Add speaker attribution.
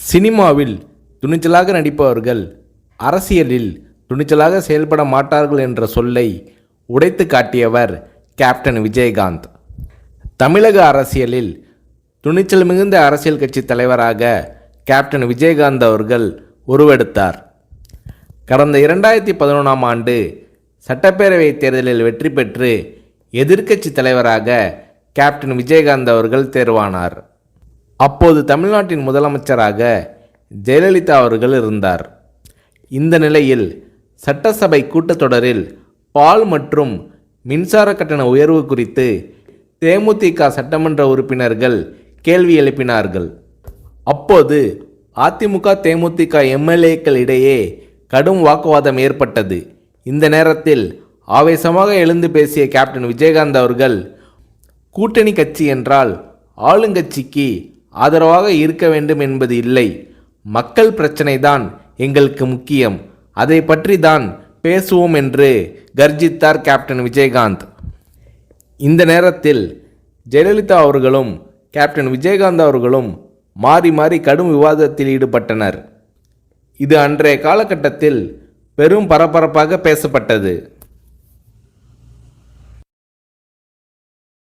Speaker 1: சினிமாவில் துணிச்சலாக நடிப்பவர்கள் அரசியலில் துணிச்சலாக செயல்பட மாட்டார்கள் என்ற சொல்லை உடைத்து காட்டியவர் கேப்டன் விஜயகாந்த். தமிழக அரசியலில் துணிச்சல் மிகுந்த அரசியல் கட்சி தலைவராக கேப்டன் விஜயகாந்த் அவர்கள் உருவெடுத்தார். கடந்த 2011ஆம் ஆண்டு சட்டப்பேரவை தேர்தலில் வெற்றி பெற்று எதிர்க்கட்சி தலைவராக கேப்டன் விஜயகாந்த் அவர்கள் தேர்வானார். அப்போது தமிழ்நாட்டின் முதலமைச்சராக ஜெயலலிதா அவர்கள் இருந்தார். இந்த நிலையில் சட்டசபை கூட்டத்தொடரில் பால் மற்றும் மின்சார கட்டண உயர்வு குறித்து தேமுதிக சட்டமன்ற உறுப்பினர்கள் கேள்வி எழுப்பினார்கள். அப்போது அதிமுக தேமுதிக எம்எல்ஏக்கள் இடையே கடும் வாக்குவாதம் ஏற்பட்டது. இந்த நேரத்தில் ஆவேசமாக எழுந்து பேசிய கேப்டன் விஜயகாந்த் அவர்கள், கூட்டணி கட்சி என்றால் ஆளுங்கட்சிக்கு ஆதரவாக இருக்க வேண்டும் என்பது இல்லை, மக்கள் பிரச்சனை தான் எங்களுக்கு முக்கியம், அதை பற்றி தான் பேசுவோம் என்று கர்ஜித்தார் கேப்டன் விஜயகாந்த். இந்த நேரத்தில் ஜெயலலிதா அவர்களும் கேப்டன் விஜயகாந்த் அவர்களும் மாறி மாறி கடும் விவாதத்தில் ஈடுபட்டனர். இது அன்றைய காலகட்டத்தில் பெரும் பரபரப்பாக பேசப்பட்டது.